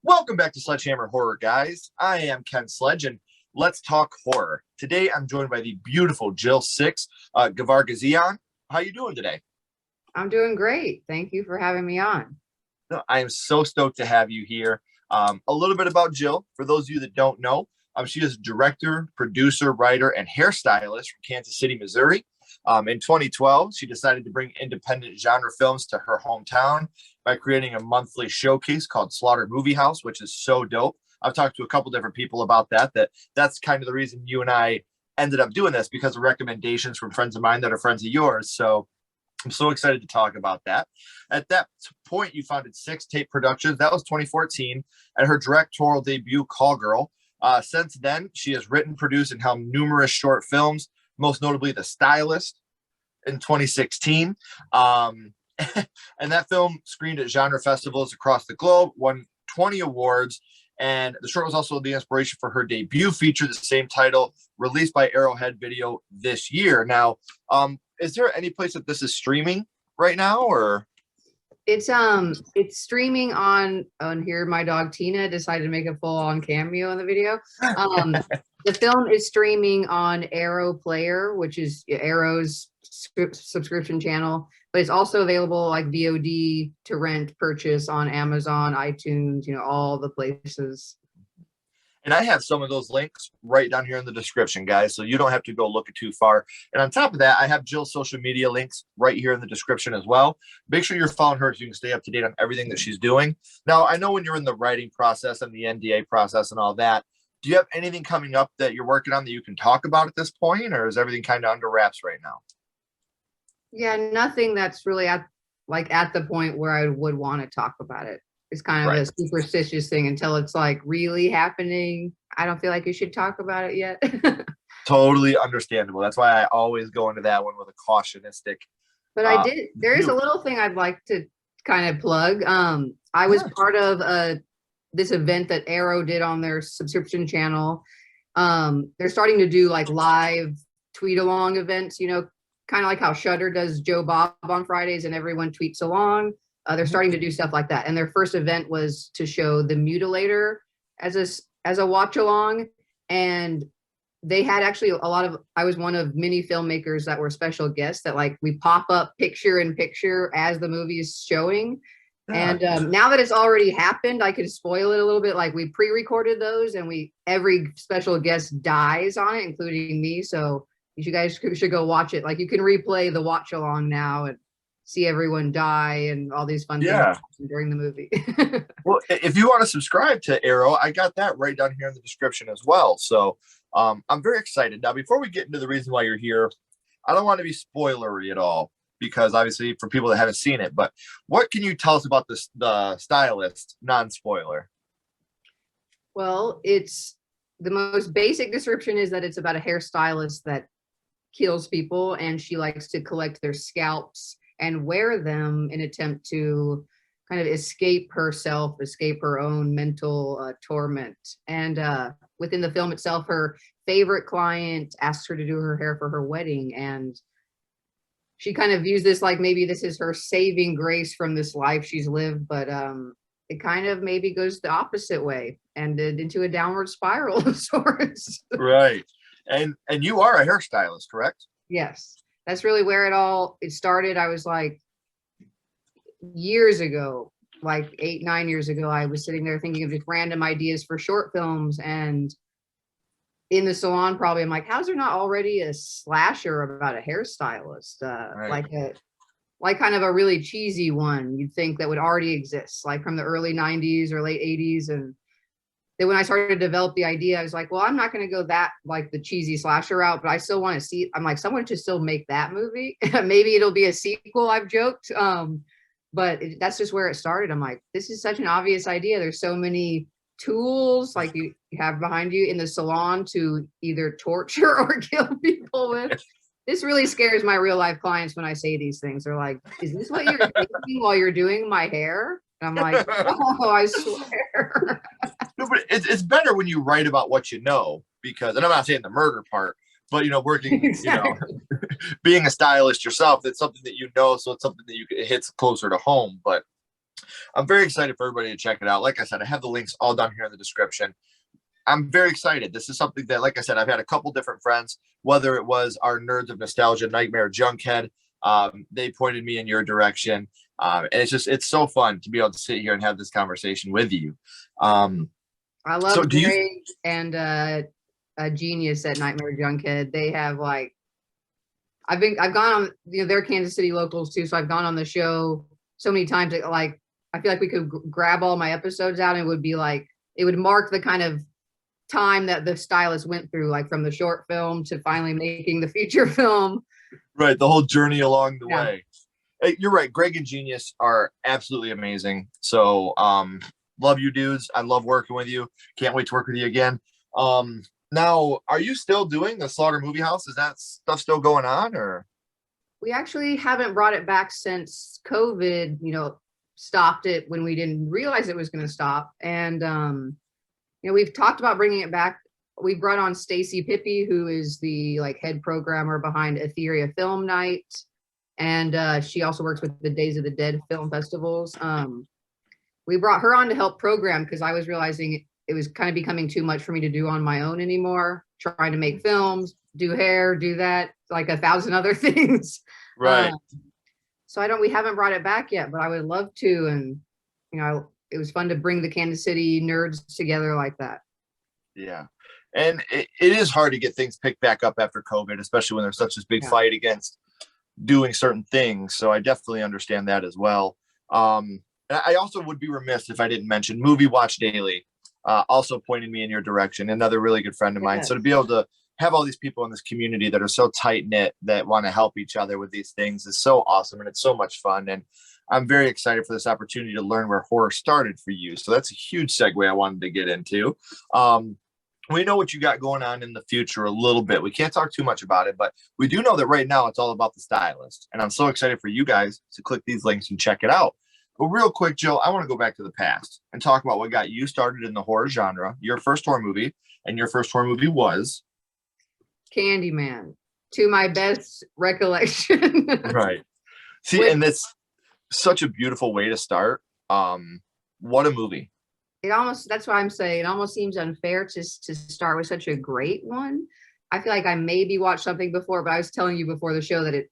Welcome back to SledgeHammer Horror, guys. I am Ken Sledge, and let's talk horror. Today, I'm joined by the beautiful Jill Six, Gevargizian. How you doing today? I'm doing great. Thank you for having me on. No, I am so stoked to have you here. A little bit about Jill, for those of you that don't know, she is a director, producer, writer, and hairstylist from Kansas City, Missouri. In 2012, she decided to bring independent genre films to her hometown by creating a monthly showcase called Slaughter Movie House, which is so dope. I've talked to a couple different people about that's kind of the reason you and I ended up doing this, because of recommendations from friends of mine that are friends of yours. So I'm so excited to talk about that. At that point, you founded Six Tape Productions. That was 2014, and her directorial debut, Call Girl. Since then, she has written, produced, and helmed numerous short films, most notably The Stylist in 2016. And that film screened at genre festivals across the globe, won 20 awards, and the short was also the inspiration for her debut feature, the same title, released by Arrowhead Video this year. Now, is there any place that this is streaming right now, or? It's streaming on here. My dog Tina decided to make a full-on cameo in the video. The film is streaming on Arrow Player, which is Arrow's subscription channel, but it's also available like VOD to rent, purchase on Amazon, iTunes, all the places. And I have some of those links right down here in the description, guys, so you don't have to go looking too far. And on top of that, I have Jill's social media links right here in the description as well. Make sure you're following her so you can stay up to date on everything that she's doing. Now, I know when you're in the writing process and the NDA process and all that, do you have anything coming up that you're working on that you can talk about at this point, or is everything kind of under wraps right now? Yeah, nothing that's really at the point where I would want to talk about it. It's kind of a superstitious thing until it's like really happening. I don't feel like you should talk about it yet. Totally understandable. That's why I always go into that one with a cautionistic. But there is a little thing I'd like to kind of plug. I was part of this event that Arrow did on their subscription channel. They're starting to do like live tweet along events, kind of like how Shudder does Joe Bob on Fridays and everyone tweets along. They're starting to do stuff like that. And their first event was to show The Mutilator as a watch along. And they had actually I was one of many filmmakers that were special guests that we pop up picture in picture as the movie is showing. Yeah. And now that it's already happened, I could spoil it a little bit. Like we pre-recorded those and every special guest dies on it, including me. So you guys should go watch it. Like you can replay the watch along now and see everyone die and all these fun things during the movie. Well, if you want to subscribe to Arrow, I got that right down here in the description as well. So I'm very excited. Now, before we get into the reason why you're here, I don't want to be spoilery at all, because obviously for people that haven't seen it, but what can you tell us about the Stylist, non-spoiler? Well, it's the most basic description is that it's about a hairstylist that kills people, and she likes to collect their scalps and wear them in attempt to kind of escape herself, escape her own mental torment. And within the film itself, her favorite client asks her to do her hair for her wedding, and she kind of views this like maybe this is her saving grace from this life she's lived, but it kind of maybe goes the opposite way and into a downward spiral of sorts. Right. And you are a hairstylist, correct? Yes. That's really where it started. I was like years ago, like 8-9 years ago, I was sitting there thinking of just random ideas for short films, and in the salon probably I'm like, how's there not already a slasher about a hairstylist? Like kind of a really cheesy one you'd think that would already exist, like from the early 90s or late 80s. And then when I started to develop the idea, I was like, well, I'm not going to go that like the cheesy slasher route, but I still want to see, I'm like, someone should still make that movie. Maybe it'll be a sequel, I've joked. But that's just where it started. I'm like, this is such an obvious idea. There's so many tools like you have behind you in the salon to either torture or kill people with. This really scares my real life clients when I say these things. They're like, is this what you're thinking while you're doing my hair? And I'm like, oh, I swear. No, but it's better when you write about what you know, because, and I'm not saying the murder part, but working, exactly. Being a stylist yourself, it's something that so it's something that it hits closer to home. But I'm very excited for everybody to check it out. Like I said, I have the links all down here in the description. I'm very excited. This is something that, like I said, I've had a couple different friends, whether it was our Nerds of Nostalgia Nightmare Junkhead, they pointed me in your direction. And it's so fun to be able to sit here and have this conversation with you. I So love do you, Greg and a Genius at Nightmare Junkhead. They have like, I've gone on, they're Kansas City locals too. So I've gone on the show so many times that like, I feel like we could grab all my episodes out and it would be like, it would mark the kind of time that the stylist went through, like from the short film to finally making the feature film. right, the whole journey along the Yeah. way. Hey, you're right. Greg and Genius are absolutely amazing. So love you dudes. I love working with you. Can't wait to work with you again. Now, are you still doing the Slaughter Movie House? Is that stuff still going on, or? We actually haven't brought it back since COVID, stopped it when we didn't realize it was going to stop. And, we've talked about bringing it back. We brought on Stacy Pippy, who is the like head programmer behind Etheria Film Night. And she also works with the Days of the Dead film festivals. We brought her on to help program because I was realizing it was kind of becoming too much for me to do on my own anymore, trying to make films, do hair, do that, like 1,000 other things. Right. So we haven't brought it back yet, but I would love to. And, it was fun to bring the Kansas City nerds together like that. Yeah. And it is hard to get things picked back up after COVID, especially when there's such this big fight against doing certain things. So I definitely understand that as well. And I also would be remiss if I didn't mention Movie Watch Daily, also pointed me in your direction, another really good friend of mine. So to be able to have all these people in this community that are so tight knit that want to help each other with these things is so awesome. And it's so much fun. And I'm very excited for this opportunity to learn where horror started for you. So that's a huge segue I wanted to get into. We know what you got going on in the future a little bit. We can't talk too much about it, but we do know that right now it's all about the Stylist. And I'm so excited for you guys to click these links and check it out. But real quick, Jill, I want to go back to the past and talk about what got you started in the horror genre, your first horror movie, and your first horror movie was? Candyman, to my best recollection. Right. See, and that's such a beautiful way to start. What a movie. That's why I'm saying it almost seems unfair to start with such a great one. I feel like I maybe watched something before, but I was telling you before the show that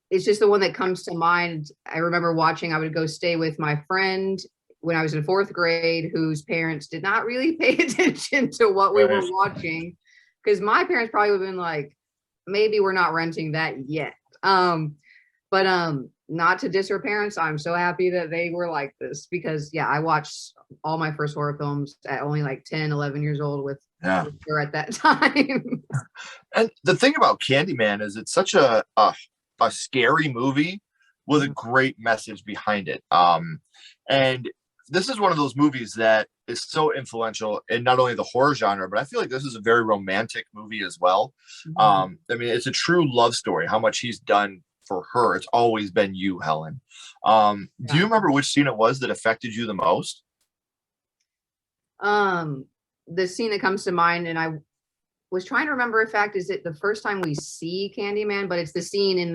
it's just the one that comes to mind. I remember watching, I would go stay with my friend when I was in 4th grade, whose parents did not really pay attention to what we were watching. Because my parents probably would have been like, maybe we're not renting that yet. But not to diss her parents. I'm so happy that they were like this because I watched all my first horror films at only like 10, 11 years old with her at that time. And the thing about Candyman is it's such a scary movie with a great message behind it. And this is one of those movies that is so influential in not only the horror genre, but I feel like this is a very romantic movie as well. I mean, it's a true love story, how much he's done for her. It's always been you, Helen. Do you remember which scene it was that affected you the most? The scene that comes to mind, and I was trying to remember, in fact, is it the first time we see Candyman, but it's the scene in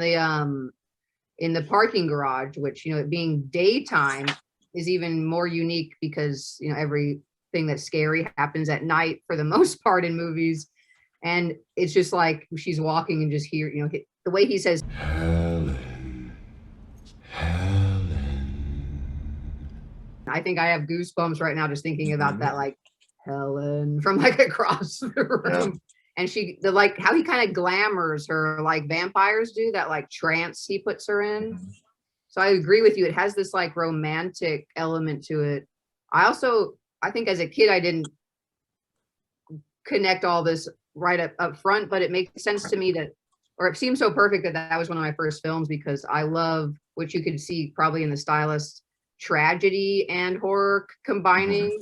the parking garage, which, it being daytime is even more unique because, everything that's scary happens at night for the most part in movies. And it's just like she's walking and just hear, the way he says, Helen. I think I have goosebumps right now just thinking about that, like Helen from like across the room. And how he kind of glamours her like vampires do, that like trance he puts her in. So I agree with you. It has this like romantic element to it. I think as a kid, I didn't connect all this right up front, but it makes sense to me or it seems so perfect that was one of my first films because I love what you could see probably in the Stylist, tragedy and horror combining.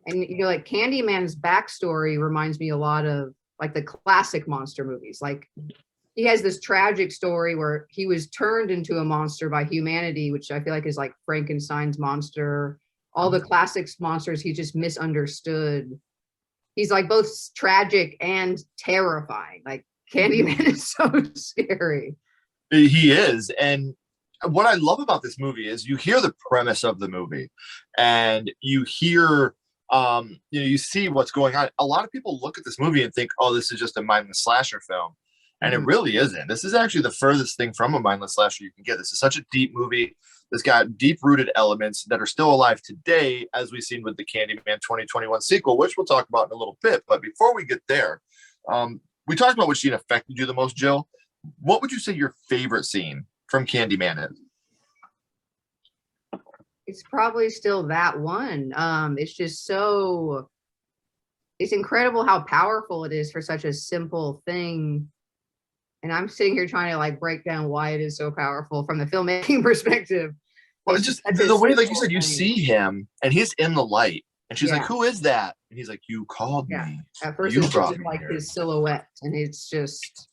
And, like Candyman's backstory reminds me a lot of like the classic monster movies. Like he has this tragic story where he was turned into a monster by humanity, which I feel like is like Frankenstein's monster. All the classics monsters, he just misunderstood. He's like both tragic and terrifying. Like Candyman is so scary. He is. And what I love about this movie is you hear the premise of the movie, and you hear, you see what's going on. A lot of people look at this movie and think, "Oh, this is just a mindless slasher film," and it Mhm. really isn't. This is actually the furthest thing from a mindless slasher you can get. This is such a deep movie. It's got deep-rooted elements that are still alive today, as we've seen with the Candyman 2021 sequel, which we'll talk about in a little bit. But before we get there, we talked about which scene affected you the most, Jill. What would you say your favorite scene from Candyman is? It's probably still that one. It's just so, it's incredible how powerful it is for such a simple thing. And I'm sitting here trying to like break down why it is so powerful from the filmmaking perspective. Well, It's it's just such a the way, like you simple said, you thing. see him and he's in the light, and she's like, Yeah, "Who is that?" And he's like, "You called yeah. me. At first, You it's brought just me like here." his silhouette, and it's just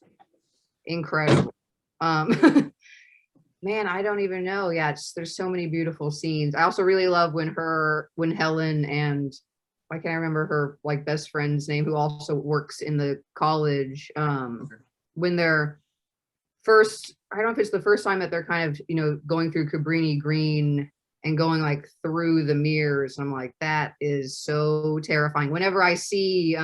incredible. Um, Man, I don't even know. Yeah, there's so many beautiful scenes. I also really love when Helen and, why can't I remember her like best friend's name, who also works in the college, when they're first, I don't know if it's the first time that they're kind of, going through Cabrini Green and going like through the mirrors. I'm like, that is so terrifying. Whenever I see,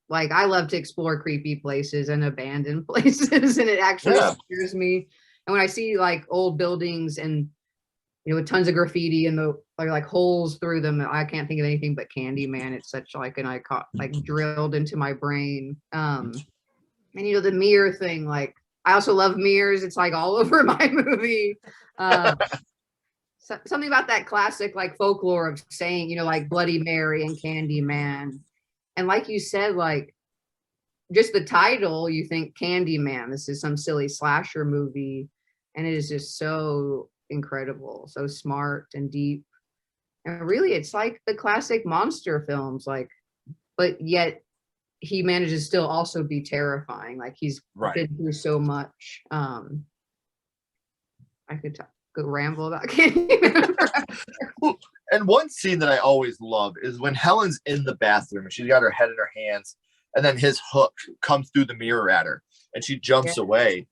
like, I love to explore creepy places and abandoned places, and it actually Yeah, scares me. And when I see like old buildings and, with tons of graffiti and the like holes through them, I can't think of anything but Candyman. It's such like an icon, like drilled into my brain. And the mirror thing, like, I also love mirrors. It's like all over my movie. Uh, Something about that classic like folklore of saying, like Bloody Mary and Candyman. And like you said, like, just the title, you think Candyman, this is some silly slasher movie, and it is just so incredible, so smart and deep. And really, it's like the classic monster films, like, but yet he manages to still also be terrifying. Like, he's right. been through so much. I could go ramble about Candyman. And one scene that I always love is when Helen's in the bathroom and she's got her head in her hands, and then his hook comes through the mirror at her, and she Yeah. jumps away.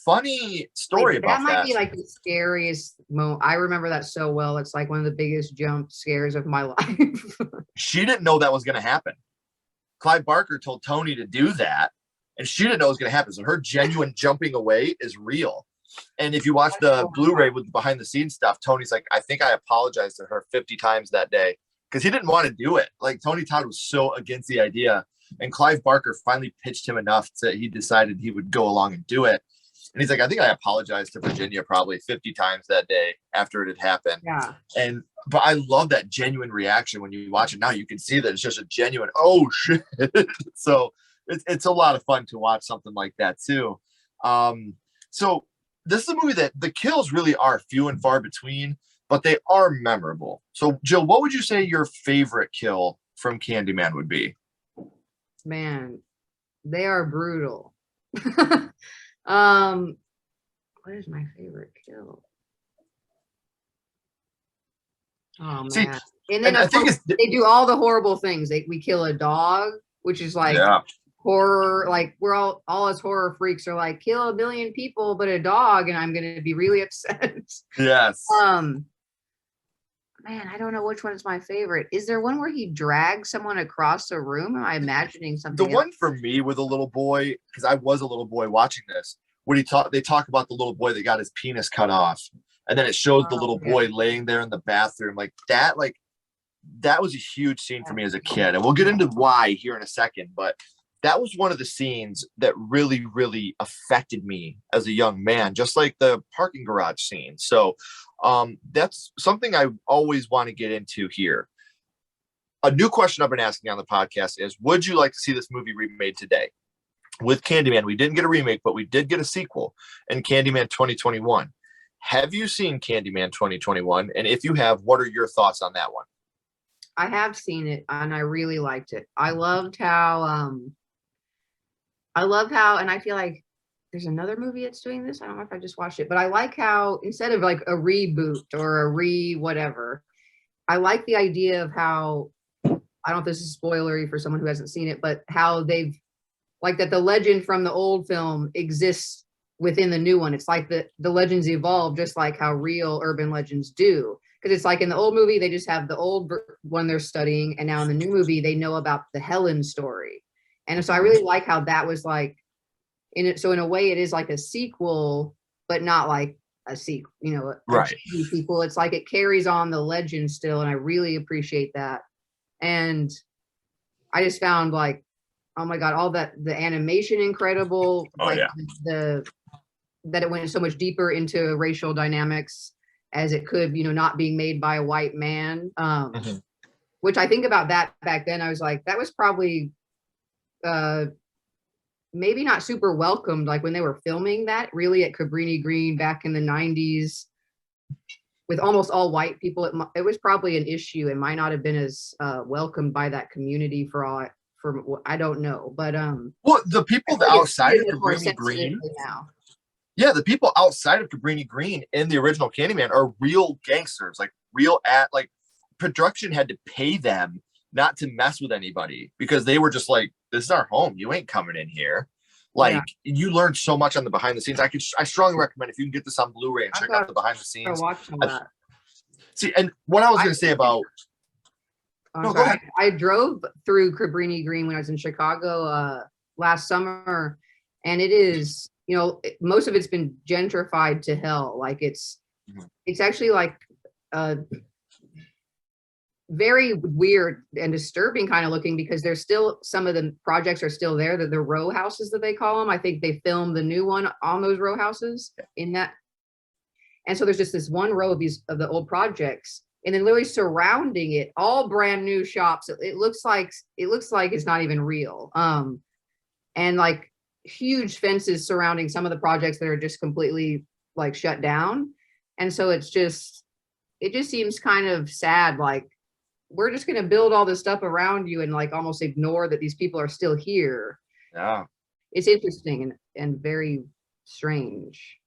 Funny story Like, that about might that. be like the scariest moment. I remember that so well. It's like one of the biggest jump scares of my life. She didn't know that was going to happen. Clive Barker told Tony to do that, and she didn't know it was going to happen. So her genuine jumping away is real. And if you watch the Blu-ray with behind the scenes stuff, Tony's like, I think I apologized to her 50 times that day because he didn't want to do it. Like, Tony Todd was so against the idea. And Clive Barker finally pitched him enough that he decided he would go along and do it. And he's like, I think I apologized to Virginia probably 50 times that day after it had happened. Yeah. But I love that genuine reaction when you watch it now. You can see that it's just a genuine, oh shit. So it's a lot of fun to watch something like that too. So this is a movie that the kills really are few and far between, but they are memorable. So Jill, what would you say your favorite kill from Candyman would be? Man, they are brutal. What is my favorite kill? Oh See, man. And then and I of think course they do all the horrible things. We kill a dog, which is like yeah, horror. Like, we're all us horror freaks are like, kill a billion people but a dog, and I'm gonna be really upset. yes. Man, I don't know which one is my favorite. Is there one where he drags someone across a room? Am I imagining The something else? one for me with a little boy, because I was a little boy watching this, when they talk about the little boy that got his penis cut off, and then it shows the little Yeah. boy laying there in the bathroom, like that was a huge scene for me as a kid, and we'll get into why here in a second. But that was one of the scenes that really, really affected me as a young man, just like the parking garage scene. So that's something I always want to get into here. A new question I've been asking on the podcast is, would you like to see this movie remade today? With Candyman, we didn't get a remake, but we did get a sequel in Candyman 2021. Have you seen Candyman 2021? And if you have, what are your thoughts on that one? I have seen it and I really liked it. I loved how, and I feel like there's another movie that's doing this. I don't know if I just watched it, but I like how instead of like a reboot or a whatever, I like the idea of how, I don't know if this is spoilery for someone who hasn't seen it, but how they've, like, that the legend from the old film exists within the new one. It's like the legends evolve just like how real urban legends do. Because it's like in the old movie, they just have the old one they're studying, and now in the new movie, they know about the Helen story. And so I really like how that was like in it. So in a way, it is like a sequel, but not like a sequel, you know, a sequel. It's like it carries on the legend still, and I really appreciate that. And I just found like, oh my god, all that, the animation incredible, like that it went so much deeper into racial dynamics as it could, you know, not being made by a white man. Which I think about that back then, I was like, that was probably maybe not super welcomed, like when they were filming that really at Cabrini Green back in the 90s with almost all white people. It was probably an issue and might not have been as welcomed by that community for I don't know, but well, the people outside of Cabrini Green now. Yeah, the people outside of Cabrini Green in the original Candyman are real gangsters, like like production had to pay them not to mess with anybody because they were just like, this is our home. You ain't coming in here. Like you learn so much on the behind the scenes. I strongly recommend if you can get this on Blu-ray and check out the behind the scenes. See, and what I was going to say about. No, go ahead. I drove through Cabrini Green when I was in Chicago last summer, and it is, you know, most of it's been gentrified to hell. Like it's actually like very weird and disturbing kind of looking, because there's still some of the projects are still there, the row houses that they call them. I think they filmed the new one on those row houses in that. And so there's just this one row of the old projects, and then literally surrounding it, all brand new shops. It looks like it's not even real. And like huge fences surrounding some of the projects that are just completely like shut down. And so it just seems kind of sad. Like, we're just going to build all this stuff around you and like almost ignore that these people are still here. Yeah. It's interesting and very strange.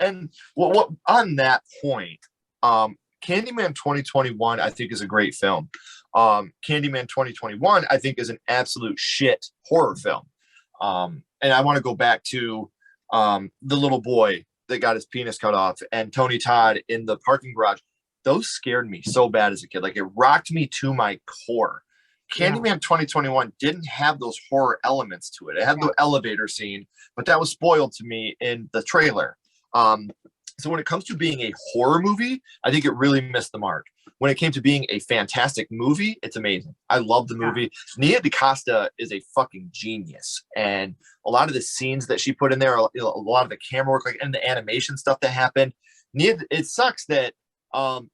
And what on that point, Candyman 2021, I think, is a great film. Candyman 2021, I think, is an absolute shit horror film. And I want to go back to the little boy that got his penis cut off and Tony Todd in the parking garage. Those scared me so bad as a kid. Like, it rocked me to my core. Candyman 2021 didn't have those horror elements to it. It had the elevator scene, but that was spoiled to me in the trailer. So when it comes to being a horror movie, I think it really missed the mark. When it came to being a fantastic movie, it's amazing. I love the movie. Nia DaCosta is a fucking genius. And a lot of the scenes that she put in there, a lot of the camera work, like, and the animation stuff that happened. It sucks that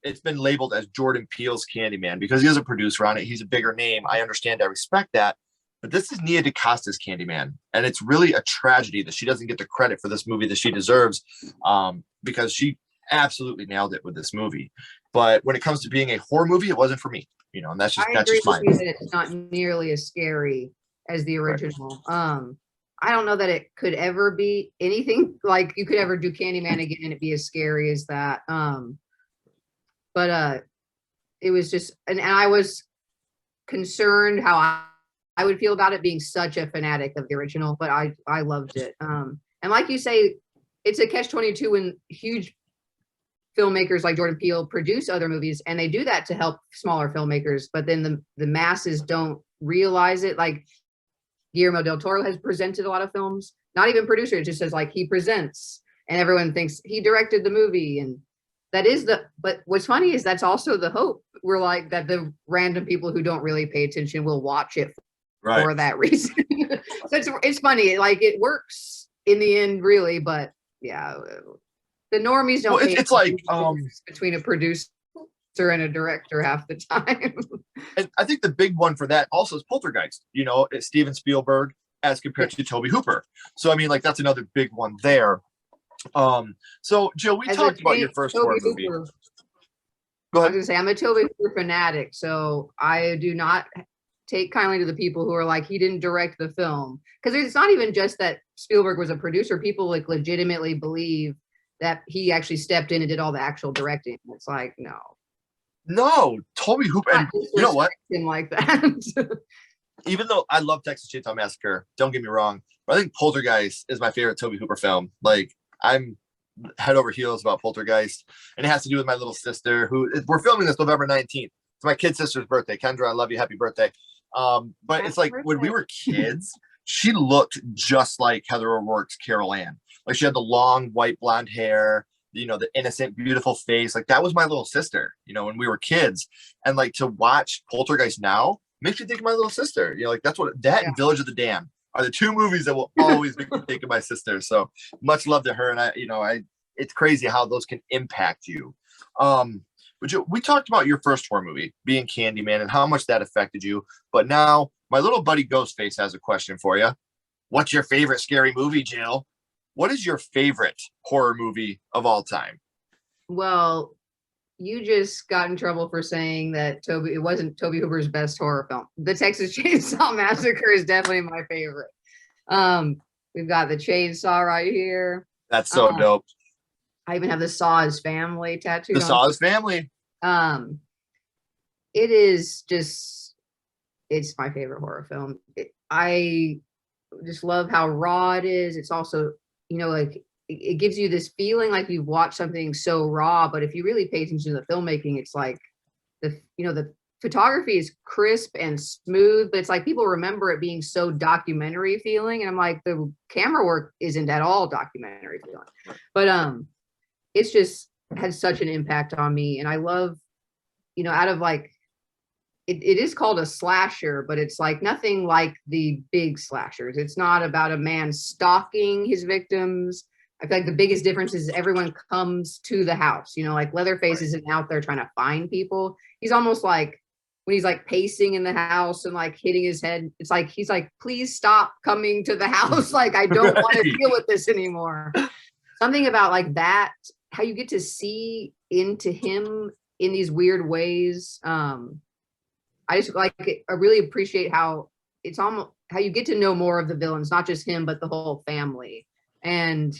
it's been labeled as Jordan Peele's Candyman because he is a producer on it. He's a bigger name. I understand. I respect that. But this is Nia DaCosta's Candyman. And it's really a tragedy that she doesn't get the credit for this movie that she deserves, because she absolutely nailed it with this movie. But when it comes to being a horror movie, it wasn't for me. You know, and that's just mine. It's not nearly as scary as the original. Right. I don't know that it could ever be anything like you could ever do Candyman again and it be as scary as that. But it was just, and I was concerned how I would feel about it being such a fanatic of the original, but I loved it. And like you say, it's a catch-22 when huge filmmakers like Jordan Peele produce other movies, and they do that to help smaller filmmakers, but then the masses don't realize it. Like Guillermo del Toro has presented a lot of films, not even producer, it just says like he presents, and everyone thinks he directed the movie. And but what's funny is that's also the hope. We're like that the random people who don't really pay attention will watch it for that reason. So it's funny, like it works in the end, really, but yeah, the normies don't. Well, it's like between a producer and a director half the time. And I think the big one for that also is Poltergeist. You know, it's Steven Spielberg as compared to Tobe Hooper. So I mean, like that's another big one there. So Jill, we talked about your first horror movie. Go ahead. I was gonna say I'm a Tobe Hooper fanatic, so I do not take kindly to the people who are like he didn't direct the film, because it's not even just that Spielberg was a producer. People like legitimately believe that he actually stepped in and did all the actual directing. It's like no, Tobe Hooper, and you know what? Him like that. even though I love Texas Chainsaw Massacre, don't get me wrong, but I think Poltergeist is my favorite Tobe Hooper film. Like, I'm head over heels about Poltergeist, and it has to do with my little sister, who we're filming this November 19th. It's my kid sister's birthday. Kendra, I love you. Happy birthday. But Happy it's like when we birthday. were kids, she looked just like Heather O'Rourke's Carol Ann. Like, she had the long white blonde hair, the innocent, beautiful face. Like, that was my little sister, when we were kids. And like, to watch Poltergeist now makes me think of my little sister. Like, that's what that Yeah. and Village of the Damned are the two movies that will always make me think of my sister. So much love to her. And it's crazy how those can impact you. But we talked about your first horror movie being Candyman and how much that affected you. But now my little buddy Ghostface has a question for you. What's your favorite scary movie, Jill? What is your favorite horror movie of all time? Well, you just got in trouble for saying that it wasn't Tobe Hooper's best horror film. The Texas Chainsaw Massacre is definitely my favorite. We've got the chainsaw right here. That's so dope. I even have the Saw's family tattooed The on. Saw's family. It is just, it's my favorite horror film. I just love how raw it is. It's also, like it gives you this feeling like you've watched something so raw, but if you really pay attention to the filmmaking, it's like the photography is crisp and smooth, but it's like people remember it being so documentary feeling. And I'm like, the camera work isn't at all documentary feeling, but it's just had such an impact on me. And I love, out of like, it is called a slasher, but it's like nothing like the big slashers. It's not about a man stalking his victims. I feel like the biggest difference is everyone comes to the house, like Leatherface isn't out there trying to find people. He's almost like when he's like pacing in the house and like hitting his head, it's like, he's like, please stop coming to the house. Like, I don't want to deal with this anymore. Something about like that, how you get to see into him in these weird ways. I just like it. I really appreciate how it's almost how you get to know more of the villains, not just him, but the whole family. And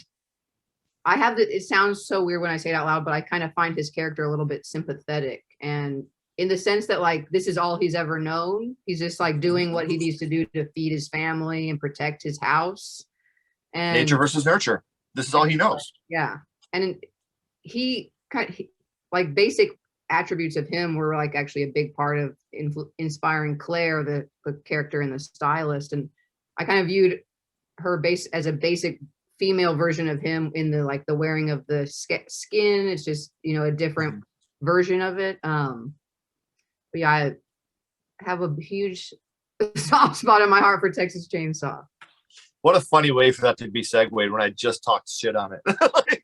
I have it sounds so weird when I say it out loud, but I kind of find his character a little bit sympathetic, and in the sense that like this is all he's ever known. He's just like doing what he needs to do to feed his family and protect his house. And nature versus nurture. This is all he knows. Yeah. And he kind of like basic attributes of him were like actually a big part of inspiring Claire, the character in The Stylist. And I kind of viewed her as a basic female version of him in the like the wearing of the skin. It's just, a different version of it. But yeah, I have a huge soft spot in my heart for Texas Chainsaw. What a funny way for that to be segued when I just talked shit on it. Like,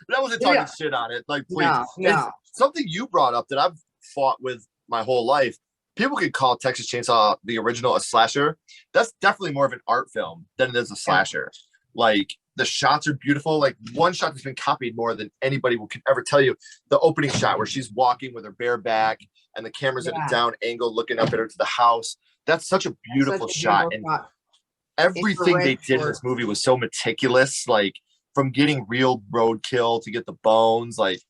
that wasn't talking shit on it. Like, please. No. It's something you brought up that I've fought with my whole life. People could call Texas Chainsaw the original a slasher. That's definitely more of an art film than it is a slasher. Yeah. Like, the shots are beautiful. Like, one shot that's been copied more than anybody can ever tell you. The opening shot where she's walking with her bare back and the camera's at a down angle looking up at her to the house. That's such a beautiful shot. And everything they did in this movie was so meticulous, like from getting real roadkill to get the bones. Like,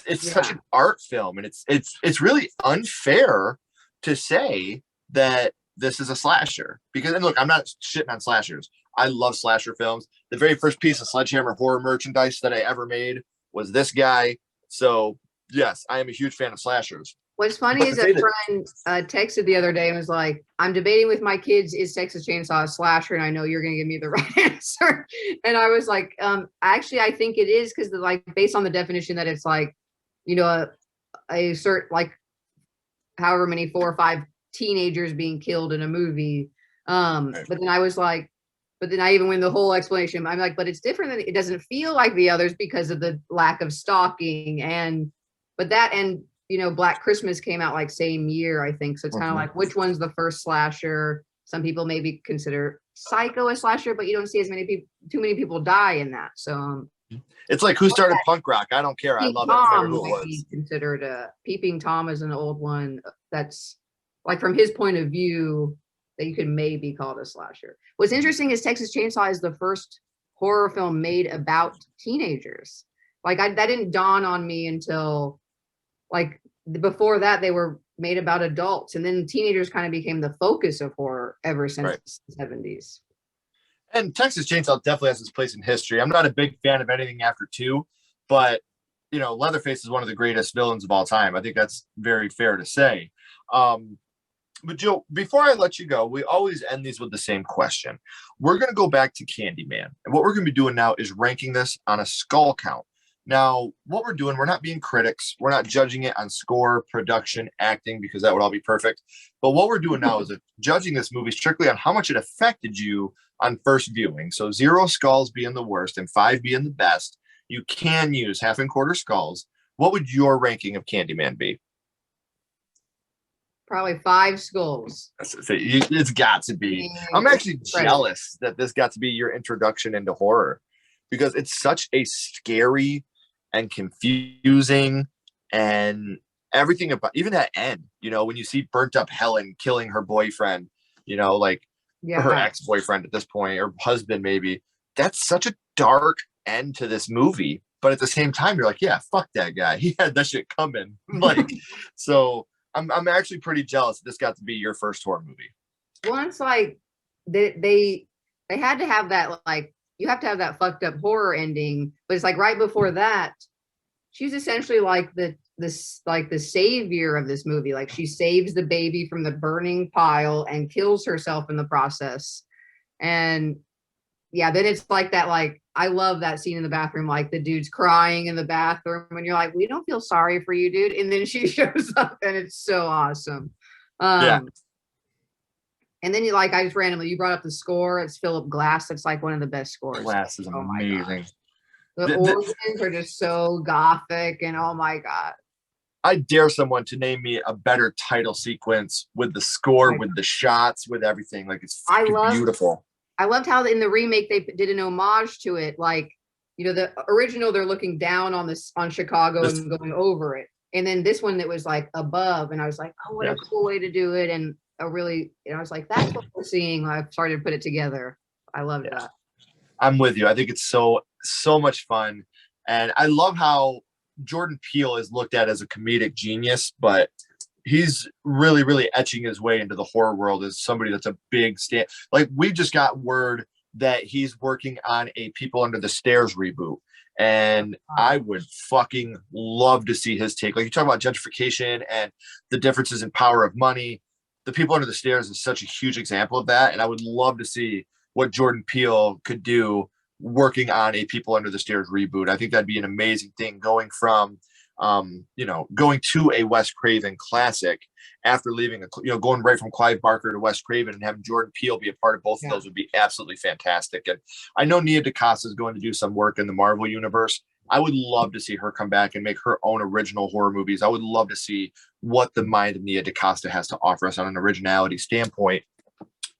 it's such an art film, and it's really unfair to say that this is a slasher, because, and look, I'm not shitting on slashers. I love slasher films. The very first piece of SledgeHammer horror merchandise that I ever made was this guy. So yes, I am a huge fan of slashers. What's funny is a friend texted the other day and was like, I'm debating with my kids, is Texas Chainsaw a slasher? And I know you're going to give me the right answer. And I was like, actually, I think it is, because like based on the definition that it's like, a certain, like however many 4 or 5 teenagers being killed in a movie. But then I was like, but then I even went the whole explanation. I'm like, but it's different. Than it doesn't feel like the others because of the lack of stalking. But that, and Black Christmas came out like same year, I think. So it's kind of like, which one's the first slasher? Some people maybe consider Psycho a slasher, but you don't see too many people die in that. So it's like, who started punk rock? I don't care. I love it. No matter who it was. Considered Peeping Tom is an old one. That's like, from his point of view, that you could maybe call it a slasher. What's interesting is Texas Chainsaw is the first horror film made about teenagers. Like, that didn't dawn on me until, like, before that, they were made about adults, and then teenagers kind of became the focus of horror ever since Right. the 70s. And Texas Chainsaw definitely has its place in history. I'm not a big fan of anything after 2, but you know, Leatherface is one of the greatest villains of all time. I think that's very fair to say. But Jill, before I let you go, we always end these with the same question. We're going to go back to Candyman. And what we're going to be doing now is ranking this on a skull count. Now, what we're doing, we're not being critics. We're not judging it on score, production, acting, because that would all be perfect. But what we're doing now is judging this movie strictly on how much it affected you on first viewing. So 0 skulls being the worst and 5 being the best. You can use half and quarter skulls. What would your ranking of Candyman be? Probably 5 skulls. It's got to be. I'm actually jealous that this got to be your introduction into horror, because it's such a scary and confusing and everything about, even that end, you know, when you see burnt up Helen killing her boyfriend, you know, like her ex-boyfriend at this point, or husband maybe. That's such a dark end to this movie. But at the same time, you're like, yeah, fuck that guy. He had that shit coming. Like, so I'm actually pretty jealous that this got to be your first horror movie. Once, like, they had to have that, like, you have to have that fucked up horror ending, but it's like right before that, she's essentially like the savior of this movie. Like, she saves the baby from the burning pile and kills herself in the process. And yeah, then it's like that, like, I love that scene in the bathroom, like the dude's crying in the bathroom and you're like, we don't feel sorry for you, dude. And then she shows up and it's so awesome. Yeah. And then you I just randomly, you brought up the score. It's Philip Glass. It's like one of the best scores. Glass is amazing. The organs are just so gothic, and oh my God. I dare someone to name me a better title sequence with the score, with the shots, with everything. Like, it's beautiful. I loved how in the remake they did an homage to it. Like, you know, the original, they're looking down on Chicago and going over it. And then this one that was like above, and I was like, oh, what a cool way to do it. And I was like, that's what we're seeing. I've started to put it together. I loved that. I'm with you. I think it's so much fun. And I love how Jordan Peele is looked at as a comedic genius, but he's really, really etching his way into the horror world as somebody that's a big stand. Like, we just got word that he's working on a People Under the Stairs reboot. And I would fucking love to see his take. Like, you talk about gentrification and the differences in power of money. The People Under the Stairs is such a huge example of that. And I would love to see what Jordan Peele could do working on a People Under the Stairs reboot. I think that'd be an amazing thing, going from, going to a Wes Craven classic after leaving, going right from Clive Barker to Wes Craven, and having Jordan Peele be a part of both of those would be absolutely fantastic. And I know Nia DaCosta is going to do some work in the Marvel universe. I would love to see her come back and make her own original horror movies. I would love to see what the mind of Nia DaCosta has to offer us on an originality standpoint.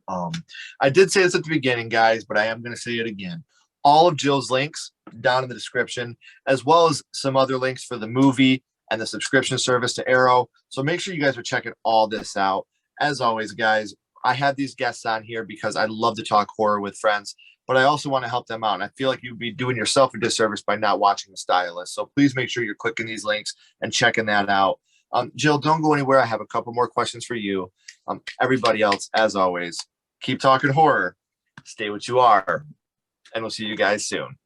I did say this at the beginning, guys, but I am going to say it again. All of Jill's links down in the description, as well as some other links for the movie and the subscription service to Arrow. So make sure you guys are checking all this out. As always, guys, I have these guests on here because I love to talk horror with friends, but I also want to help them out. And I feel like you'd be doing yourself a disservice by not watching The Stylist. So please make sure you're clicking these links and checking that out. Jill, don't go anywhere. I have a couple more questions for you. Everybody else, as always, keep talking horror. Stay what you are. And we'll see you guys soon.